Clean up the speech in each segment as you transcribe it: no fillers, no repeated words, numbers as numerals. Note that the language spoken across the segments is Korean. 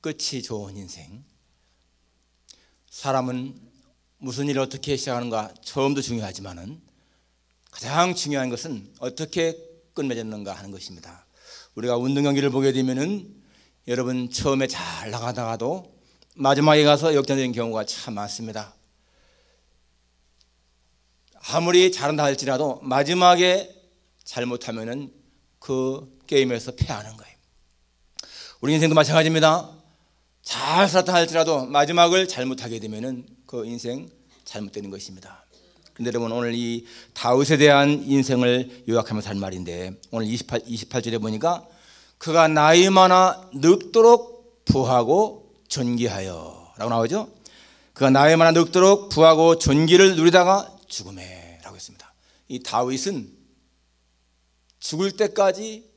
끝이 좋은 인생. 사람은 무슨 일을 어떻게 시작하는가 처음도 중요하지만은 가장 중요한 것은 어떻게 끝맺었는가 하는 것입니다. 우리가 운동 경기를 보게 되면은 여러분 처음에 잘 나가다가도 마지막에 가서 역전되는 경우가 참 많습니다. 아무리 잘한다 할지라도 마지막에 잘못하면은 그 게임에서 패하는 거예요. 우리 인생도 마찬가지입니다. 잘 살았다 할지라도 마지막을 잘못하게 되면은 그 인생 잘못되는 것입니다. 그런데 여러분 오늘 이 다윗에 대한 인생을 요약하면서 할 말인데 오늘 28절에 보니까 그가 나이 많아 늙도록 부하고 존귀하여 라고 나오죠. 그가 나이 많아 늙도록 부하고 존귀를 누리다가 죽음에 라고 했습니다. 이 다윗은 죽을 때까지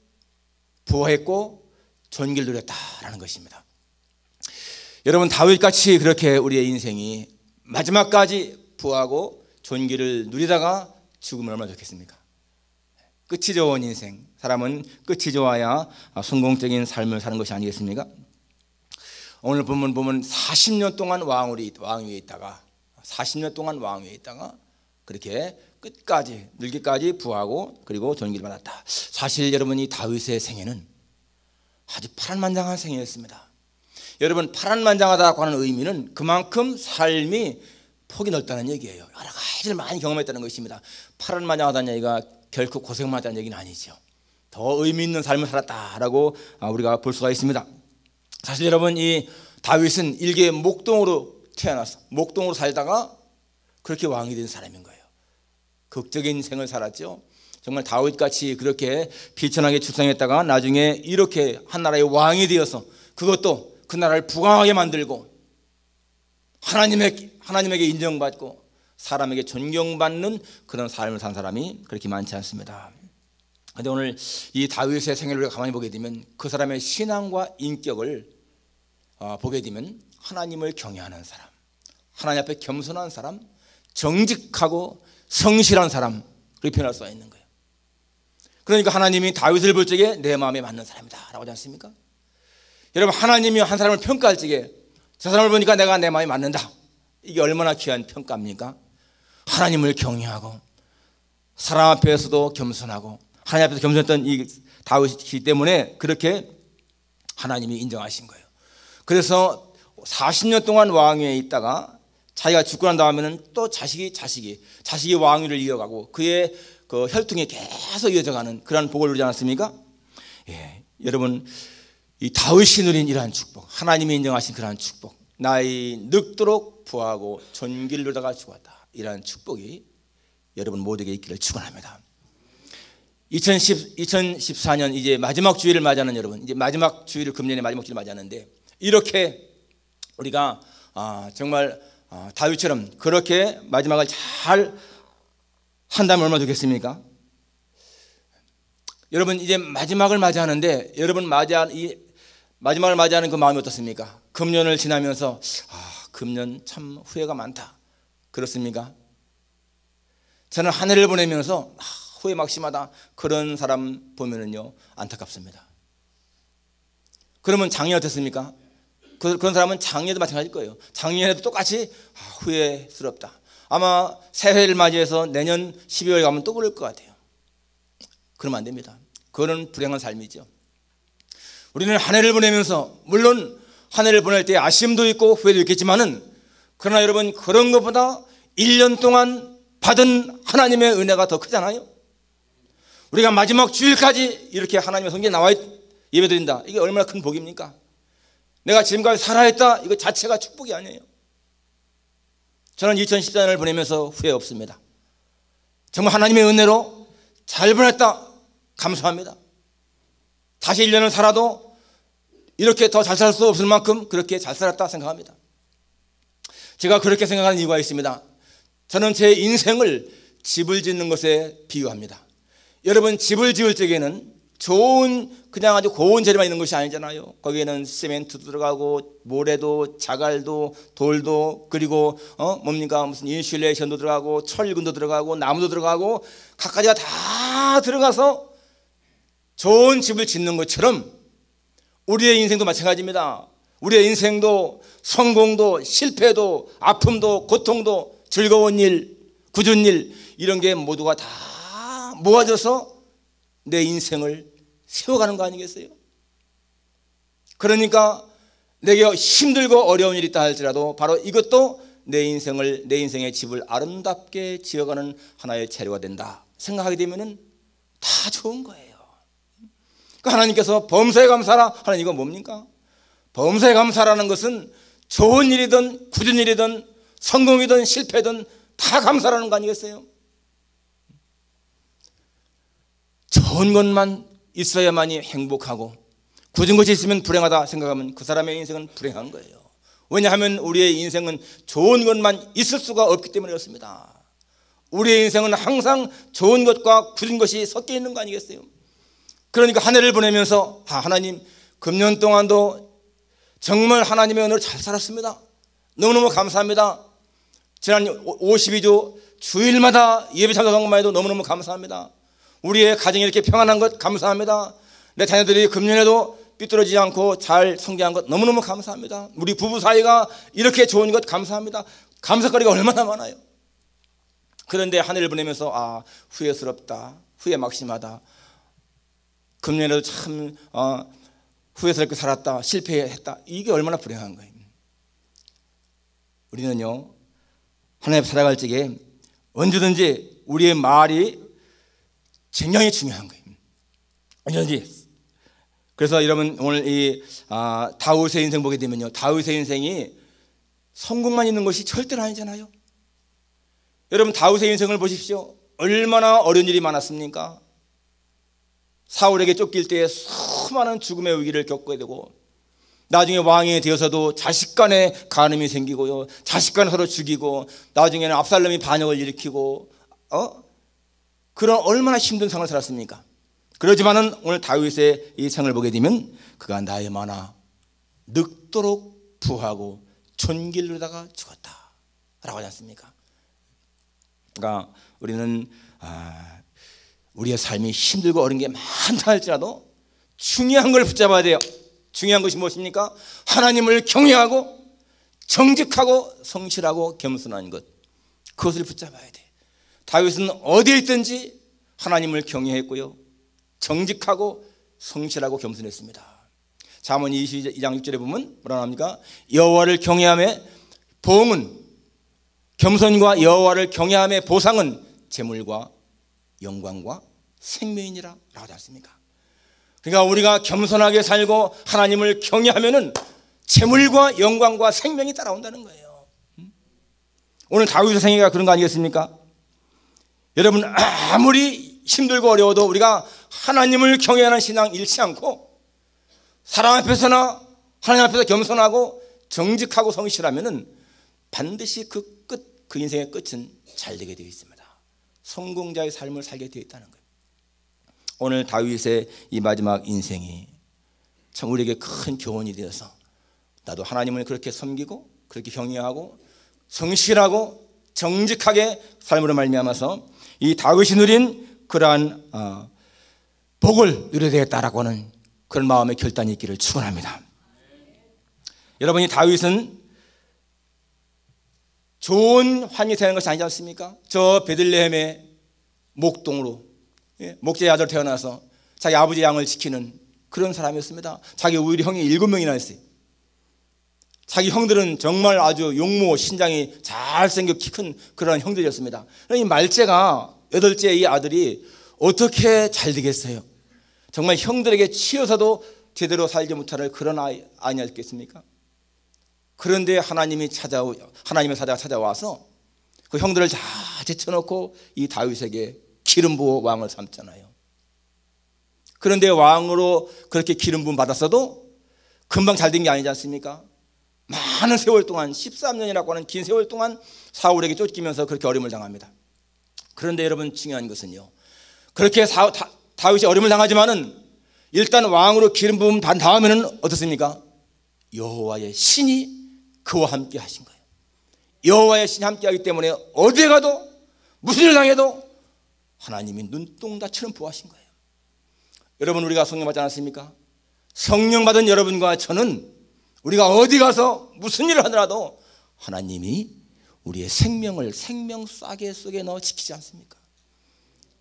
부하했고 존귀를 누렸다라는 것입니다. 여러분 다윗같이 그렇게 우리의 인생이 마지막까지 부하고 존귀를 누리다가 죽으면 얼마나 좋겠습니까? 끝이 좋은 인생. 사람은 끝이 좋아야 성공적인 삶을 사는 것이 아니겠습니까? 오늘 보면 40년 동안 왕 위에 있다가 40년 동안 왕 위에 있다가 그렇게 끝까지 늙기까지 부하고 그리고 존귀를 받았다. 사실 여러분 이 다윗의 생애는 아주 파란만장한 생애였습니다. 여러분 파란만장하다고 하는 의미는 그만큼 삶이 폭이 넓다는 얘기예요. 여러 가지를 많이 경험했다는 것입니다. 파란만장하다는 얘기가 결코 고생만 했다는 얘기는 아니죠. 더 의미 있는 삶을 살았다라고 우리가 볼 수가 있습니다. 사실 여러분 이 다윗은 일개 목동으로 태어나서 목동으로 살다가 그렇게 왕이 된 사람인 거예요. 극적인 생을 살았죠. 정말 다윗같이 그렇게 비천하게 출생했다가 나중에 이렇게 한 나라의 왕이 되어서 그것도 그 나라를 부강하게 만들고 하나님에게 인정받고 사람에게 존경받는 그런 삶을 산 사람이 그렇게 많지 않습니다. 그런데 오늘 이 다윗의 생애를 우리가 가만히 보게 되면 그 사람의 신앙과 인격을 보게 되면 하나님을 경외하는 사람, 하나님 앞에 겸손한 사람, 정직하고 성실한 사람 그렇게 표현할 수가 있는 거예요. 그러니까 하나님이 다윗을 볼 적에 내 마음에 맞는 사람이다 라고 하지 않습니까? 여러분 하나님이 한 사람을 평가할 적에 저 사람을 보니까 내가 내 마음에 맞는다. 이게 얼마나 귀한 평가입니까? 하나님을 경외하고 사람 앞에서도 겸손하고 하나님 앞에서 겸손했던 이 다윗이기 때문에 그렇게 하나님이 인정하신 거예요. 그래서 40년 동안 왕위에 있다가 자기가 죽고 난 다음에는 또 자식이 왕위를 이어가고 그의 그 혈통이 계속 이어져가는 그런 복을 누리지 않았습니까? 예, 여러분 이 다윗이 누린 이러한 축복, 하나님이 인정하신 그러한 축복, 나이 늙도록 부하고 존귀를 누리다가 죽었다. 이러한 축복이 여러분 모두에게 있기를 축원합니다. 2014년 이제 마지막 주일을 맞이하는 여러분, 이제 마지막 주일을 금년에 마지막 주일을 맞이하는데 이렇게 우리가 정말 다윗처럼 그렇게 마지막을 잘 한다면 얼마나 좋겠습니까? 여러분 이제 마지막을 맞이하는데 여러분 마지막을 맞이하는 그 마음이 어떻습니까? 금년을 지나면서 금년 참 후회가 많다. 그렇습니까? 저는 한 해를 보내면서 후회 막심하다. 그런 사람 보면은요 안타깝습니다. 그러면 작년 어땠습니까? 그런 사람은 작년에도 마찬가지일 거예요. 작년에도 똑같이 후회스럽다. 아마 새해를 맞이해서 내년 12월 가면 또 그럴 것 같아요. 그러면 안 됩니다. 그거는 불행한 삶이죠. 우리는 한 해를 보내면서 물론 한 해를 보낼 때 아쉬움도 있고 후회도 있겠지만은 그러나 여러분 그런 것보다 1년 동안 받은 하나님의 은혜가 더 크잖아요. 우리가 마지막 주일까지 이렇게 하나님의 성전에 나와 예배드린다. 이게 얼마나 큰 복입니까? 내가 지금까지 살아있다. 이거 자체가 축복이 아니에요. 저는 2014년을 보내면서 후회 없습니다. 정말 하나님의 은혜로 잘 보냈다. 감사합니다. 다시 1년을 살아도 이렇게 더 잘 살 수 없을 만큼 그렇게 잘 살았다 생각합니다. 제가 그렇게 생각하는 이유가 있습니다. 저는 제 인생을 집을 짓는 것에 비유합니다. 여러분 집을 지을 적에는 그냥 아주 고운 재료만 있는 것이 아니잖아요. 거기에는 시멘트도 들어가고 모래도 자갈도 돌도 그리고 무슨 인슐레이션도 들어가고 철근도 들어가고 나무도 들어가고 각가지가 다 들어가서 좋은 집을 짓는 것처럼 우리의 인생도 마찬가지입니다. 우리의 인생도 성공도 실패도 아픔도 고통도 즐거운 일, 굳은 일, 이런 게 모두가 다 모아져서 내 인생을 세워가는 거 아니겠어요? 그러니까 내게 힘들고 어려운 일이 있다 할지라도 바로 이것도 내 인생의 집을 아름답게 지어가는 하나의 재료가 된다 생각하게 되면은 다 좋은 거예요. 그러니까 하나님께서 범사에 감사라 하는 이거 뭡니까? 범사에 감사라는 것은 좋은 일이든 굳은 일이든 성공이든 실패든 다 감사라는 거 아니겠어요? 좋은 것만 있어야만이 행복하고 굳은 것이 있으면 불행하다 생각하면 그 사람의 인생은 불행한 거예요. 왜냐하면 우리의 인생은 좋은 것만 있을 수가 없기 때문에 그렇습니다. 우리의 인생은 항상 좋은 것과 굳은 것이 섞여 있는 거 아니겠어요? 그러니까 한 해를 보내면서 하나님 금년 동안도 정말 하나님의 은혜로 잘 살았습니다. 너무너무 감사합니다. 지난 52주 주일마다 예배 참석한 것만 해도 너무너무 감사합니다. 우리의 가정이 이렇게 평안한 것 감사합니다. 내 자녀들이 금년에도 삐뚤어지지 않고 잘 성장한 것 너무너무 감사합니다. 우리 부부 사이가 이렇게 좋은 것 감사합니다. 감사거리가 얼마나 많아요. 그런데 한 해를 보내면서 후회스럽다, 후회 막심하다, 금년에도 참 후회스럽게 살았다, 실패했다, 이게 얼마나 불행한 거예요. 우리는요 하나님 살아갈 적에 언제든지 우리의 말이 굉장히 중요한 거예요. 언제든지. 그래서 여러분 오늘 이 다윗의 인생 보게 되면요, 다윗의 인생이 성공만 있는 것이 절대로 아니잖아요. 여러분 다윗의 인생을 보십시오. 얼마나 어려운 일이 많았습니까? 사울에게 쫓길 때에 수많은 죽음의 위기를 겪게 되고 나중에 왕이 되어서도 자식 간에 간음이 생기고요, 자식 간에 서로 죽이고 나중에는 압살롬이 반역을 일으키고 그런 얼마나 힘든 생을 살았습니까? 그러지만은 오늘 다윗의 이 생을 보게 되면 그가 나이 많아 늙도록 부하고 촌길로다가 죽었다 라고 하지 않습니까? 그러니까 우리는 우리의 삶이 힘들고 어려운 게 많다 할지라도 중요한 걸 붙잡아야 돼요. 중요한 것이 무엇입니까? 하나님을 경외하고 정직하고 성실하고 겸손한 것, 그것을 붙잡아야 돼. 다윗은 어디에 있든지 하나님을 경외했고요, 정직하고 성실하고 겸손했습니다. 잠언 22장 6절에 보면 뭐라 합니까? 여호와를 경외함의 보응은, 겸손과 여호와를 경외함의 보상은 재물과 영광과 생명이니라 라고 하지 않습니까? 그러니까 우리가 겸손하게 살고 하나님을 경외하면은 재물과 영광과 생명이 따라온다는 거예요. 오늘 다윗의 생애가 그런 거 아니겠습니까? 여러분 아무리 힘들고 어려워도 우리가 하나님을 경외하는 신앙 잃지 않고 사람 앞에서나 하나님 앞에서 겸손하고 정직하고 성실하면은 반드시 그 인생의 끝은 잘 되게 되어 있습니다. 성공자의 삶을 살게 되어 있다는 거예요. 오늘 다윗의 이 마지막 인생이 참 우리에게 큰 교훈이 되어서 나도 하나님을 그렇게 섬기고 그렇게 경외하고 성실하고 정직하게 삶으로 말미암아서 이 다윗이 누린 그러한 복을 누려야 되겠다라고 하는 그런 마음의 결단이 있기를 축원합니다. 여러분이 다윗은 좋은 환경이 되는 것이 아니지 않습니까? 저 베들레헴의 목동으로 목자의 아들 태어나서 자기 아버지 양을 지키는 그런 사람이었습니다. 자기 우리 형이 7명이나 있어요. 자기 형들은 정말 아주 용모 신장이 잘생겨 키 큰 그런 형들이었습니다. 이 말째가 8째 이 아들이 어떻게 잘 되겠어요? 정말 형들에게 치여서도 제대로 살지 못할 그런 아이 아니었겠습니까? 그런데 하나님의 사자가 찾아와서 그 형들을 다 제쳐놓고 이 다윗에게 기름 부어 왕을 삼잖아요. 그런데 왕으로 그렇게 기름 부음 받았어도 금방 잘 된 게 아니지 않습니까? 많은 세월 동안 13년이라고 하는 긴 세월 동안 사울에게 쫓기면서 그렇게 어려움을 당합니다. 그런데 여러분 중요한 것은요, 그렇게 다윗이 어려움을 당하지만은 일단 왕으로 기름 부음 받은 다음에는 어떻습니까? 여호와의 신이 그와 함께 하신 거예요. 여호와의 신이 함께 하기 때문에 어디에 가도 무슨 일을 당해도 하나님이 눈동자처럼 보호하신 거예요. 여러분 우리가 성령 받지 않았습니까? 성령 받은 여러분과 저는 우리가 어디 가서 무슨 일을 하더라도 하나님이 우리의 생명을 생명 싸개 속에 넣어 지키지 않습니까?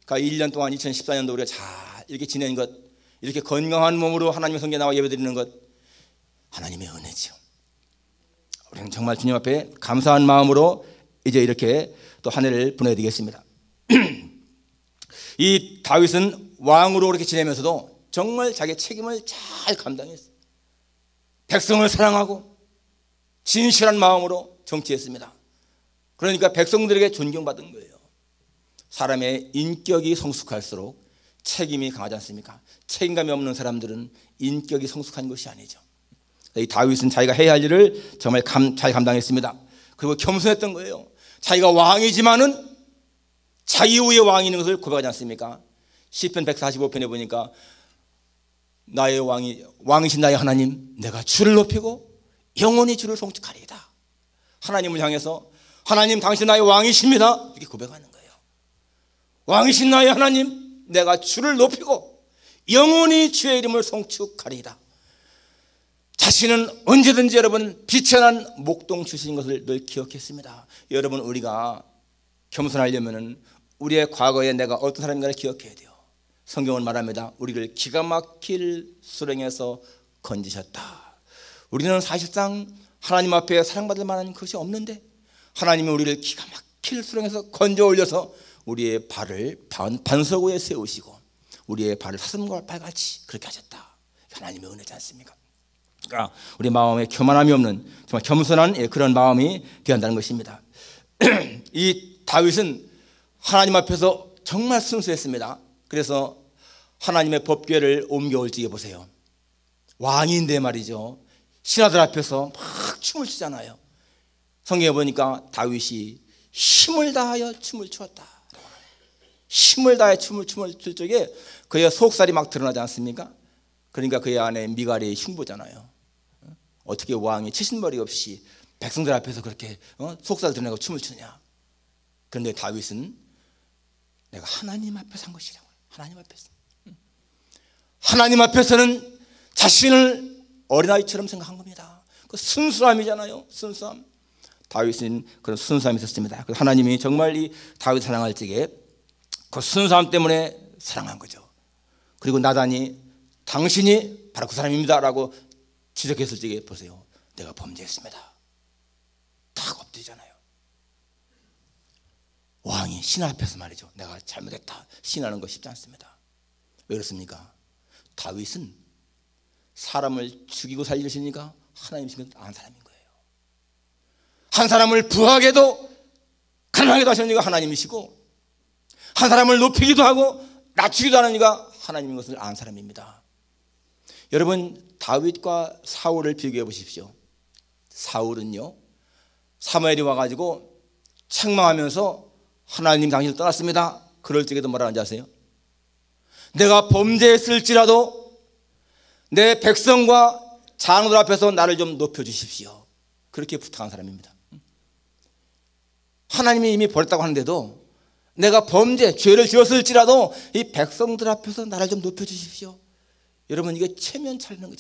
그러니까 1년 동안 2014년도 우리가 잘 이렇게 지낸 것, 이렇게 건강한 몸으로 하나님의 성전에 나와 예배드리는 것, 하나님의 은혜죠. 우리는 정말 주님 앞에 감사한 마음으로 이제 이렇게 또 한 해를 보내야 되겠습니다. 이 다윗은 왕으로 그렇게 지내면서도 정말 자기의 책임을 잘 감당했어요. 백성을 사랑하고 진실한 마음으로 정치했습니다. 그러니까 백성들에게 존경받은 거예요. 사람의 인격이 성숙할수록 책임이 강하지 않습니까? 책임감이 없는 사람들은 인격이 성숙한 것이 아니죠. 이 다윗은 자기가 해야 할 일을 정말 잘 감당했습니다. 그리고 겸손했던 거예요. 자기가 왕이지만은 자기 후에 왕이 있는 것을 고백하지 않습니까? 시편 145편에 보니까 나의 왕이신 나의 하나님, 내가 주를 높이고 영원히 주를 송축하리이다. 하나님을 향해서 하나님 당신 나의 왕이십니다, 이렇게 고백하는 거예요. 왕이신 나의 하나님, 내가 주를 높이고 영원히 주의 이름을 송축하리이다. 자신은 언제든지 여러분 비천한 목동 출신인 것을 늘 기억했습니다. 여러분, 우리가 겸손하려면 우리의 과거에 내가 어떤 사람인가를 기억해야 돼요. 성경은 말합니다. 우리를 기가 막힐 수렁에서 건지셨다. 우리는 사실상 하나님 앞에 사랑받을 만한 것이 없는데 하나님이 우리를 기가 막힐 수렁에서 건져 올려서 우리의 발을 반석 위에 세우시고 우리의 발을 사슴과 발같이 그렇게 하셨다. 하나님의 은혜지 않습니까? 그러니까 우리 마음에 교만함이 없는 정말 겸손한 그런 마음이 되어야 한다는 것입니다. 이 다윗은 하나님 앞에서 정말 순수했습니다. 그래서 하나님의 법궤를 옮겨올 적에 보세요. 왕인데 말이죠, 신하들 앞에서 막 춤을 추잖아요. 성경에 보니까 다윗이 힘을 다하여 춤을 추었다. 힘을 다해 춤을 출 적에 그의 속살이 막 드러나지 않습니까? 그러니까 그의 아내 미갈이 흉보잖아요. 어떻게 왕이 치신머리 없이 백성들 앞에서 그렇게 속살 드러내고 춤을 추냐. 그런데 다윗은 내가 하나님 앞에서 한 것이라고. 하나님 앞에서는 자신을 어린아이처럼 생각한 겁니다. 그 순수함이잖아요. 순수함. 다윗은 그런 순수함이 있었습니다. 하나님이 정말 이 다윗 사랑할 적에 그 순수함 때문에 사랑한 거죠. 그리고 나단이 당신이 바로 그 사람입니다 라고 지적했을 적에 보세요. 내가 범죄했습니다. 딱 엎드리잖아요. 왕이 신하 앞에서 말이죠, 내가 잘못했다 신하는 거 쉽지 않습니다. 왜 그렇습니까? 다윗은 사람을 죽이고 살리시니까 하나님이시면 아는 사람인 거예요. 한 사람을 부하게도 가난하게도 하시는 이가 하나님이시고 한 사람을 높이기도 하고 낮추기도 하는 이가 하나님인 것을 아는 사람입니다. 여러분, 다윗과 사울을 비교해 보십시오. 사울은요, 사무엘이 와가지고 책망하면서 하나님 당신을 떠났습니다. 그럴 적에도 뭐라 하는지 아세요? 내가 범죄했을지라도 내 백성과 장로들 앞에서 나를 좀 높여주십시오. 그렇게 부탁한 사람입니다. 하나님이 이미 버렸다고 하는데도 내가 죄를 지었을지라도 이 백성들 앞에서 나를 좀 높여주십시오. 여러분, 이게 체면 차리는 거.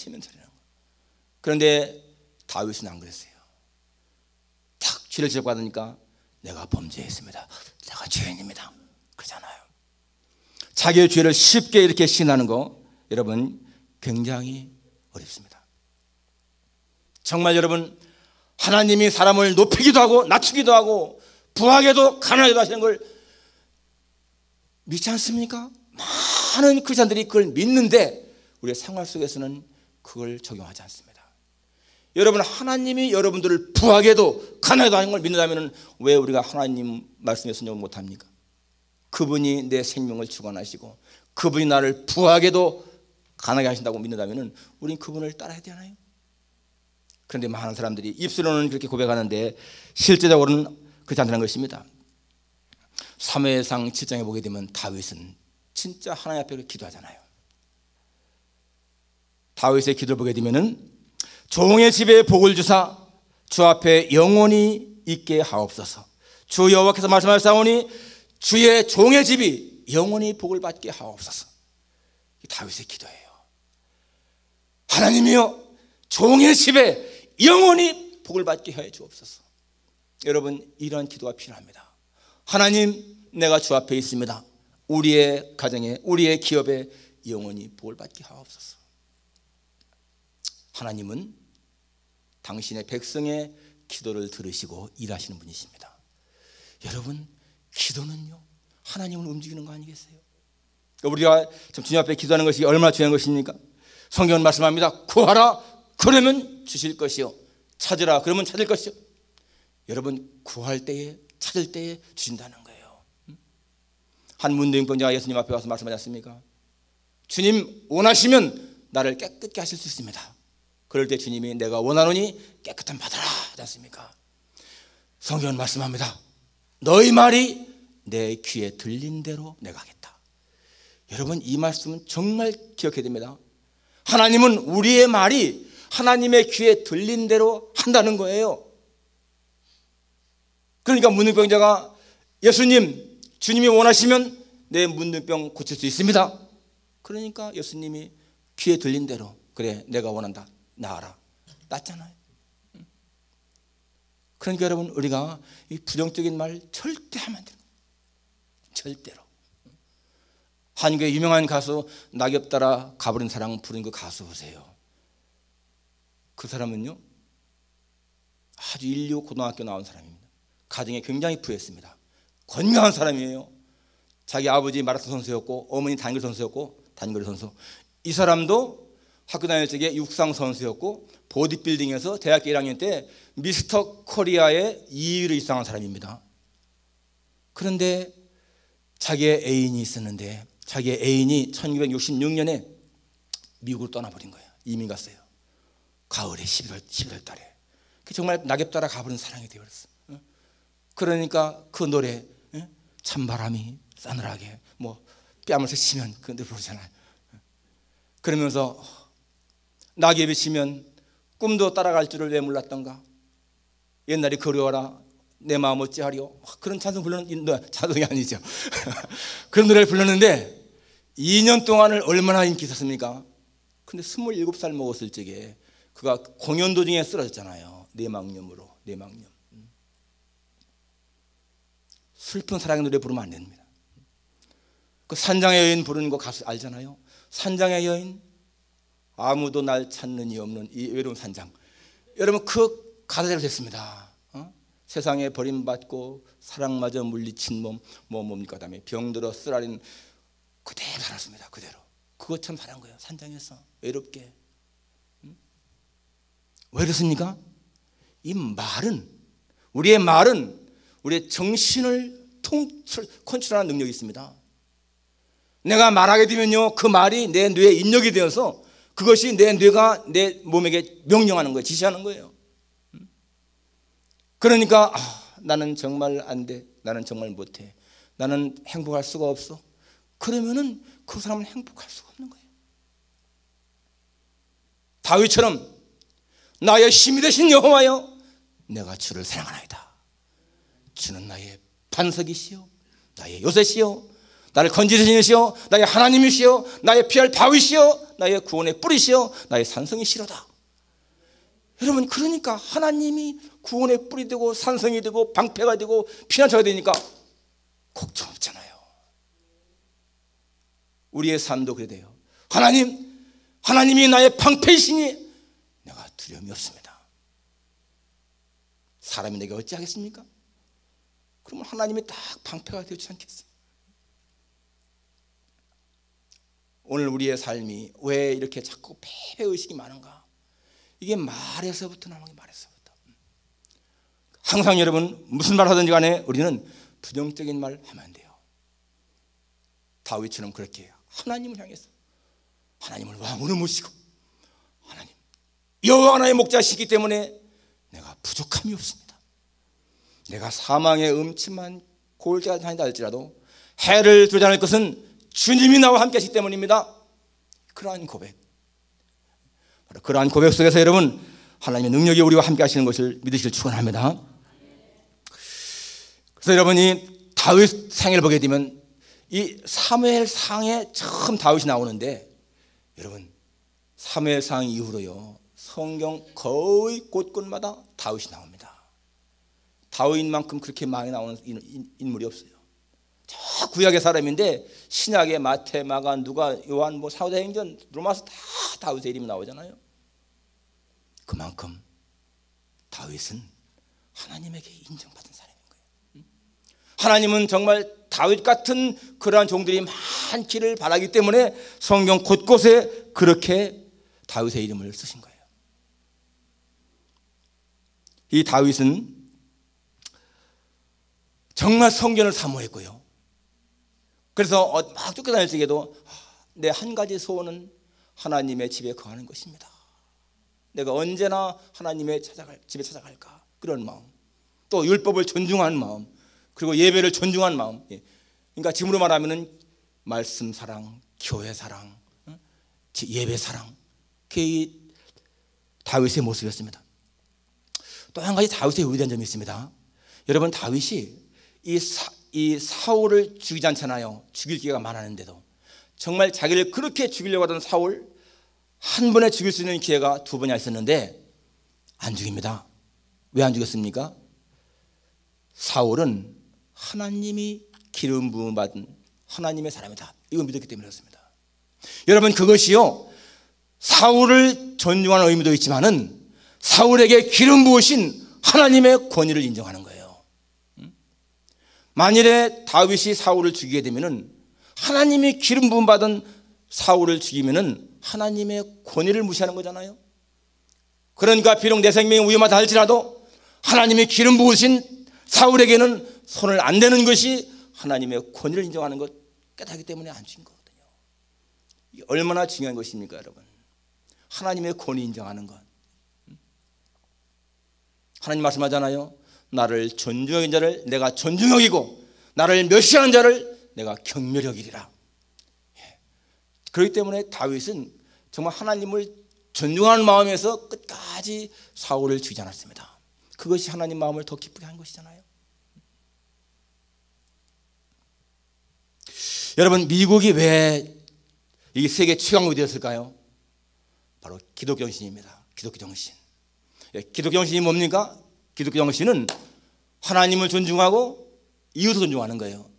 그런데 다윗은 안 그랬어요. 탁 죄를 지적받으니까 내가 범죄했습니다, 내가 죄인입니다, 그러잖아요. 자기의 죄를 쉽게 이렇게 시인하는 거, 여러분, 굉장히 어렵습니다. 정말 여러분, 하나님이 사람을 높이기도 하고 낮추기도 하고 부하게도 가난하게도 하시는 걸 믿지 않습니까? 많은 크리스찬들이 그걸 믿는데 우리의 생활 속에서는 그걸 적용하지 않습니다. 여러분, 하나님이 여러분들을 부하게도 가난하게도 하는 걸 믿는다면 왜 우리가 하나님 말씀에 순종을 못합니까? 그분이 내 생명을 주관하시고 그분이 나를 부하게도 가난하게 하신다고 믿는다면 우린 그분을 따라야 되나요? 그런데 많은 사람들이 입술로는 그렇게 고백하는데 실제적으로는 그렇지 않다는 것입니다. 사무엘상 7장에 보게 되면 다윗은 진짜 하나님 앞에 기도하잖아요. 다윗의 기도를 보게 되면은 종의 집에 복을 주사 주 앞에 영원히 있게 하옵소서. 주 여호와께서 말씀하셨사오니 주의 종의 집이 영원히 복을 받게 하옵소서. 다윗의 기도예요. 하나님이여, 종의 집에 영원히 복을 받게 해 주옵소서. 여러분, 이러한 기도가 필요합니다. 하나님, 내가 주 앞에 있습니다. 우리의 가정에, 우리의 기업에 영원히 복을 받게 하옵소서. 하나님은 당신의 백성의 기도를 들으시고 일하시는 분이십니다. 여러분, 기도는요, 하나님을 움직이는 거 아니겠어요? 우리가 주님 앞에 기도하는 것이 얼마나 중요한 것입니까? 성경은 말씀합니다. 구하라, 그러면 주실 것이요, 찾으라, 그러면 찾을 것이요. 여러분, 구할 때에, 찾을 때에 주신다는 거예요. 한 문둥병자가 예수님 앞에 와서 말씀하지 않습니까? 주님, 원하시면 나를 깨끗게 하실 수 있습니다. 그럴 때 주님이 내가 원하노니 깨끗한 받아라 하지 않습니까? 성경은 말씀합니다. 너희 말이 내 귀에 들린 대로 내가 하겠다. 여러분, 이 말씀은 정말 기억해야 됩니다. 하나님은 우리의 말이 하나님의 귀에 들린 대로 한다는 거예요. 그러니까 문둥병자가 예수님, 주님이 원하시면 내 문둥병 고칠 수 있습니다. 그러니까 예수님이 귀에 들린 대로, 그래, 내가 원한다, 나아라, 낫잖아요. 그러니까 여러분, 우리가 이 부정적인 말 절대 하면 안 돼요. 절대로. 한국의 유명한 가수 낙엽 따라 가버린 사랑 부른 그 가수 보세요. 그 사람은요, 아주 125 고등학교 나온 사람입니다. 가정에 굉장히 부했습니다. 건강한 사람이에요. 자기 아버지 마라톤 선수였고 어머니 단거리 선수였고, 단거리 선수. 이 사람도 학교 다닐 적에 육상 선수였고 보디빌딩에서 대학교 1학년 때 미스터 코리아의 2위를 입상한 사람입니다. 그런데 자기의 애인이 있었는데 자기의 애인이 1966년에 미국으로 떠나버린 거예요. 이민 갔어요. 가을에 11월 달에. 정말 낙엽 따라 가버린 사랑이 되어버렸어. 그러니까 그 노래, 찬바람이 싸늘하게 뭐 뺨을 스치면 그 노래 부르잖아요. 그러면서 낙엽이 치면 꿈도 따라갈 줄을 왜 몰랐던가. 옛날이 그리워라, 내 마음 어찌하리요. 그런 찬송 불렀는데, 찬송이 아니죠. 그런 노래를 불렀는데 2년 동안을 얼마나 인기 있었습니까? 근데 27살 먹었을 적에 그가 공연 도중에 쓰러졌잖아요. 뇌망염으로. 뇌망염. 슬픈 사랑의 노래 부르면 안 됩니다. 그 산장의 여인 부르는 거 가수 알잖아요. 산장의 여인, 아무도 날 찾는 이 없는 이 외로운 산장. 여러분, 그 가사대로 됐습니다. 세상에 버림받고 사랑마저 물리친 몸, 뭡니까? 그다음에 병들어 쓰라린, 그대로 살았습니다. 그대로. 그것처럼 살은 거예요. 산장에서 외롭게. 왜 그렇습니까? 이 말은, 우리의 말은 우리의 정신을 컨트롤하는 능력이 있습니다. 내가 말하게 되면요, 그 말이 내 뇌에 입력이 되어서 그것이 내 뇌가 내 몸에게 명령하는 거예요. 지시하는 거예요. 그러니까 나는 정말 안 돼, 나는 정말 못해, 나는 행복할 수가 없어. 그러면은 그 사람은 행복할 수가 없는 거예요. 다윗처럼 나의 힘이 되신 여호와여, 내가 주를 사랑하나이다. 주는 나의 반석이시요, 나의 요새시요, 나를 건지시니시요, 나의 하나님이시요, 나의 피할 바위시요, 나의 구원의 뿌리시요, 나의 산성이시로다. 여러분, 그러니까 하나님이 구원의 뿌리 되고 산성이 되고 방패가 되고 피난처가 되니까 걱정 없잖아요. 우리의 삶도 그래야 돼요. 하나님이 나의 방패이시니 내가 두려움이 없습니다. 사람이 내게 어찌하겠습니까? 그러면 하나님이 딱 방패가 되지 않겠어요? 오늘 우리의 삶이 왜 이렇게 자꾸 패배의식이 많은가? 이게 말에서부터 나오는 게 말에서부터. 항상 여러분, 무슨 말 하든지 간에 우리는 부정적인 말 하면 안 돼요. 다윗처럼 그렇게 하나님을 향해서, 하나님을 왕으로 모시고, 하나님, 여호와 나의 목자시기 때문에 내가 부족함이 없습니다. 내가 사망의 음침한 골짜기에 다닌다 할지라도 해를 두지 않을 것은 주님이 나와 함께 하시기 때문입니다. 그러한 고백, 바로 그러한 고백 속에서 여러분, 하나님의 능력이 우리와 함께 하시는 것을 믿으시길 축원합니다. 그래서 여러분이 다윗 생애를 보게 되면 이 사무엘상에 처음 다윗이 나오는데, 여러분, 사무엘상 이후로요 성경 거의 곳곳마다 다윗이 나옵니다. 다윗만큼 그렇게 많이 나오는 인물이 없어요. 저 구약의 사람인데 신약의 마태, 마가, 누가, 요한, 뭐 사도행전, 로마서 다 다윗의 이름이 나오잖아요. 그만큼 다윗은 하나님에게 인정받은 사람인 거예요. 하나님은 정말 다윗 같은 그러한 종들이 많기를 바라기 때문에 성경 곳곳에 그렇게 다윗의 이름을 쓰신 거예요. 이 다윗은 정말 성전을 사모했고요. 그래서 막 쫓겨다닐 적에도 내 한 가지 소원은 하나님의 집에 거하는 것입니다. 내가 언제나 하나님의 집에 찾아갈까, 그런 마음, 또 율법을 존중하는 마음, 그리고 예배를 존중하는 마음. 그러니까 지금으로 말하면 말씀 사랑, 교회 사랑, 예배 사랑, 그게 다윗의 모습이었습니다. 또 한 가지 다윗의 위대한 점이 있습니다. 여러분, 다윗이 이 사울을 죽이지 않잖아요. 죽일 기회가 많았는데도 정말 자기를 그렇게 죽이려고 하던 사울 한 번에 죽일 수 있는 기회가 두 번이나 있었는데 안 죽입니다. 왜 안 죽였습니까? 사울은 하나님이 기름 부음 받은 하나님의 사람이다, 이거 믿었기 때문에 그렇습니다. 여러분, 그것이요, 사울을 존중하는 의미도 있지만은 사울에게 기름 부으신 하나님의 권위를 인정하는 거예요. 만일에 다윗이 사울을 죽이게 되면은 하나님이 기름 부음 받은 사울을 죽이면은 하나님의 권위를 무시하는 거잖아요. 그러니까 비록 내 생명이 위험하다 할지라도 하나님이 기름 부으신 사울에게는 손을 안 대는 것이 하나님의 권위를 인정하는 것 깨닫기 때문에 안 죽인 거거든요. 이게 얼마나 중요한 것입니까, 여러분? 하나님의 권위 인정하는 것. 하나님 말씀하잖아요. 나를 존중하는 자를 내가 존중 여기고 나를 멸시하는 자를 내가 경멸히 여기리라. 그렇기 때문에 다윗은 정말 하나님을 존중하는 마음에서 끝까지 사울을 죽이지 않았습니다. 그것이 하나님 마음을 더 기쁘게 한 것이잖아요. 여러분, 미국이 왜 이 세계 최강국이 되었을까요? 바로 기독교 정신입니다. 기독교 정신. 기독교 정신이 뭡니까? 기독교 정신은 하나님을 존중하고 이웃을 존중하는 거예요.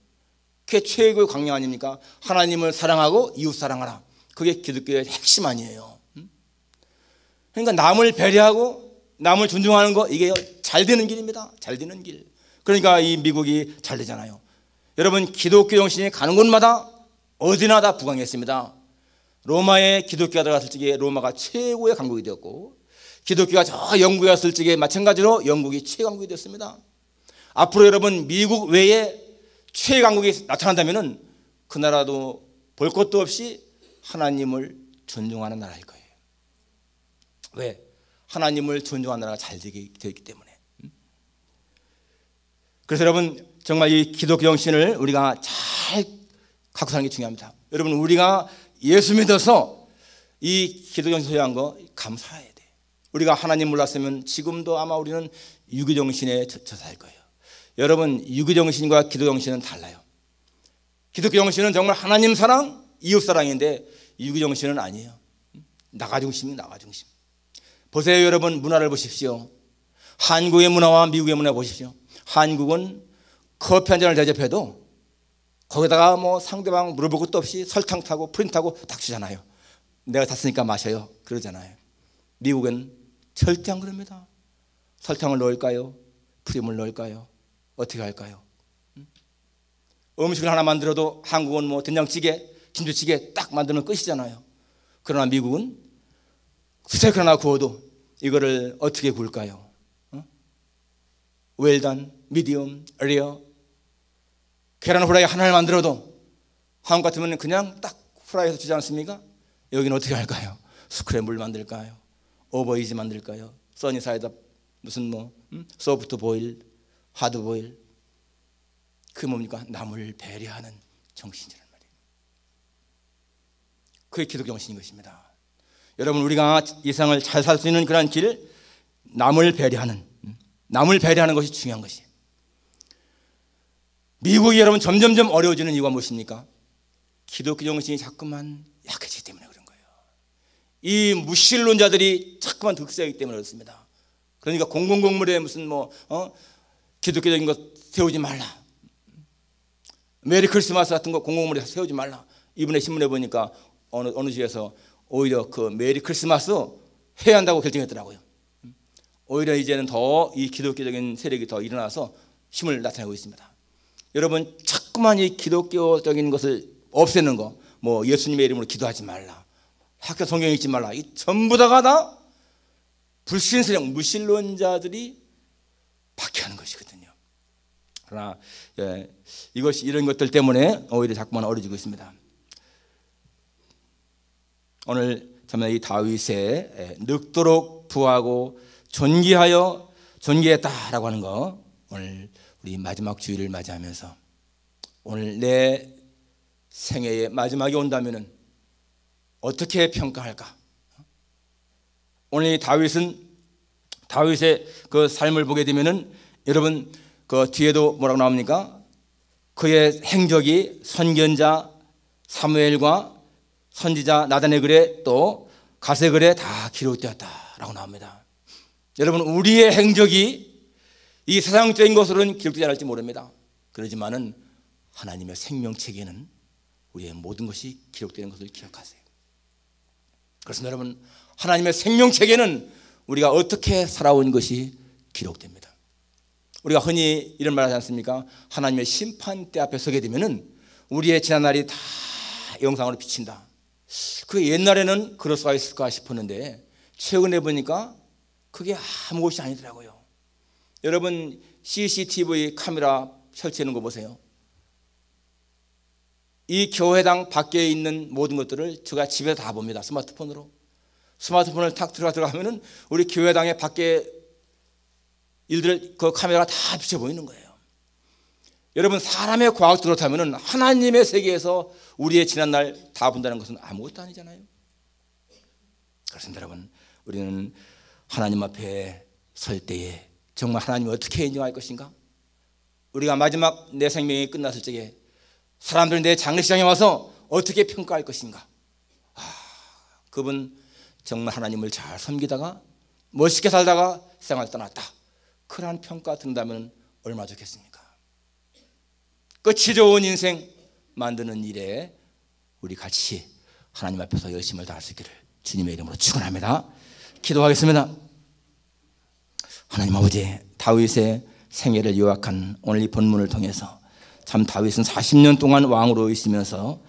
그게 최고의 강령 아닙니까? 하나님을 사랑하고 이웃 사랑하라. 그게 기독교의 핵심 아니에요. 그러니까 남을 배려하고 남을 존중하는 거, 이게 잘 되는 길입니다. 잘 되는 길. 그러니까 이 미국이 잘 되잖아요. 여러분, 기독교 정신이 가는 곳마다 어디나 다 부강했습니다. 로마에 기독교가 들어갔을 적에 로마가 최고의 강국이 되었고, 기독교가 저 영국에 갔을 적에 마찬가지로 영국이 최강국이 되었습니다. 앞으로 여러분, 미국 외에 최강국이 나타난다면 그 나라도 볼 것도 없이 하나님을 존중하는 나라일 거예요. 왜? 하나님을 존중하는 나라가 잘 되기 때문에. 그래서 여러분, 정말 이 기독교 정신을 우리가 잘 갖고 사는 게 중요합니다. 여러분, 우리가 예수 믿어서 이 기독교 정신 소유한 거 감사해야 돼. 우리가 하나님 몰랐으면 지금도 아마 우리는 유교 정신에 젖어 살 거예요. 여러분, 유교 정신과 기독교 정신은 달라요. 기독교 정신은 정말 하나님 사랑, 이웃 사랑인데 유교 정신은 아니에요. 나가 중심이 나가 중심. 보세요, 여러분, 문화를 보십시오. 한국의 문화와 미국의 문화 보십시오. 한국은 커피 한 잔을 대접해도 거기다가 뭐 상대방 물어볼 것도 없이 설탕 타고 프린 타고 딱 주잖아요. 내가 탔으니까 마셔요, 그러잖아요. 미국은 절대 안 그럽니다. 설탕을 넣을까요? 프림을 넣을까요? 어떻게 할까요? 음식을 하나 만들어도 한국은 뭐 된장찌개, 김치찌개 딱 만들면 끝이잖아요. 그러나 미국은 스테이크 하나 구워도 이거를 어떻게 구울까요? 웰던, 미디엄, 레어. 계란 후라이 하나를 만들어도 한국 같으면 그냥 딱 후라이해서 주지 않습니까? 여기는 어떻게 할까요? 스크램블 만들까요? 오버이즈 만들까요? 써니사이드 무슨 뭐 소프트 보일, 하드 보일. 그게 뭡니까? 남을 배려하는 정신이란 말이에요. 그게 기독교 정신인 것입니다. 여러분, 우리가 이 세상을 잘 살 수 있는 그런 길, 남을 배려하는 것이 중요한 것이에요. 미국이 여러분 점점점 어려워지는 이유가 무엇입니까? 기독교 정신이 자꾸만 약해지기 때문에 그런 거예요. 이 무신론자들이 자꾸만 득세하기 때문에 그렇습니다. 그러니까 공공건물에 무슨 기독교적인 것 세우지 말라, 메리 크리스마스 같은 거 공공건물에 세우지 말라. 이번에 신문에 보니까 어느 지에서 오히려 그 메리 크리스마스 해야 한다고 결정했더라고요. 오히려 이제는 더 이 기독교적인 세력이 더 일어나서 힘을 나타내고 있습니다. 여러분, 자꾸만 이 기독교적인 것을 없애는 거, 뭐 예수님의 이름으로 기도하지 말라, 학교 성경 읽지 말라, 이 전부 다가 불신세력, 무신론자들이 박해하는 것이거든요. 그러나 이런 것들 때문에 오히려 자꾸만 어려지고 있습니다. 오늘 정말 이 다윗의 늙도록 부하고 존귀했다라고 하는 거, 오늘 우리 마지막 주일을 맞이하면서 오늘 내 생애의 마지막이 온다면은 어떻게 평가할까? 오늘 다윗의 그 삶을 보게 되면은 여러분 그 뒤에도 뭐라고 나옵니까? 그의 행적이 선견자 사무엘과 선지자 나단의 글에 또 가세 글에 다 기록되었다라고 나옵니다. 여러분, 우리의 행적이 이 세상적인 것으로는 기록되지 않을지 모릅니다. 그러지만은 하나님의 생명책에는 우리의 모든 것이 기록되는 것을 기억하세요. 그래서 여러분, 하나님의 생명책에는 우리가 어떻게 살아온 것이 기록됩니다. 우리가 흔히 이런 말 하지 않습니까? 하나님의 심판대 앞에 서게 되면은 우리의 지난날이 다 영상으로 비친다. 그 옛날에는 그럴 수가 있을까 싶었는데 최근에 보니까 그게 아무것이 아니더라고요. 여러분, CCTV 카메라 설치하는 거 보세요. 이 교회당 밖에 있는 모든 것들을 제가 집에서 다 봅니다. 스마트폰으로. 스마트폰을 탁 들어가면은 우리 교회당의 밖에 일들 그 카메라가 다 비쳐 보이는 거예요. 여러분, 사람의 과학적으로 타면은 하나님의 세계에서 우리의 지난날 다 본다는 것은 아무것도 아니잖아요. 그렇습니다. 여러분, 우리는 하나님 앞에 설 때에 정말 하나님을 어떻게 인정할 것인가? 우리가 마지막 내 생명이 끝났을 적에 사람들이 내 장례식장에 와서 어떻게 평가할 것인가? 그분 정말 하나님을 잘 섬기다가 멋있게 살다가 세상을 떠났다, 그러한 평가 듣는다면 얼마나 좋겠습니까? 끝이 좋은 인생 만드는 일에 우리 같이 하나님 앞에서 열심을 다할 수 있기를 주님의 이름으로 축원합니다. 기도하겠습니다. 하나님 아버지, 다윗의 생애를 요약한 오늘 이 본문을 통해서 참 다윗은 40년 동안 왕으로 있으면서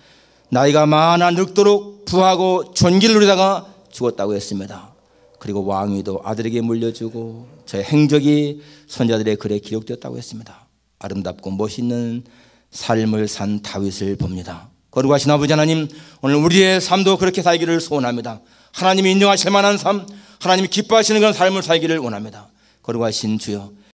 나이가 많아 늙도록 부하고 존귀를 누리다가 죽었다고 했습니다. 그리고 왕위도 아들에게 물려주고 저의 행적이 선자들의 글에 기록되었다고 했습니다. 아름답고 멋있는 삶을 산 다윗을 봅니다. 거룩하신 아버지 하나님, 오늘 우리의 삶도 그렇게 살기를 소원합니다. 하나님이 인정하실 만한 삶, 하나님이 기뻐하시는 그런 삶을 살기를 원합니다. 거룩하신 주여,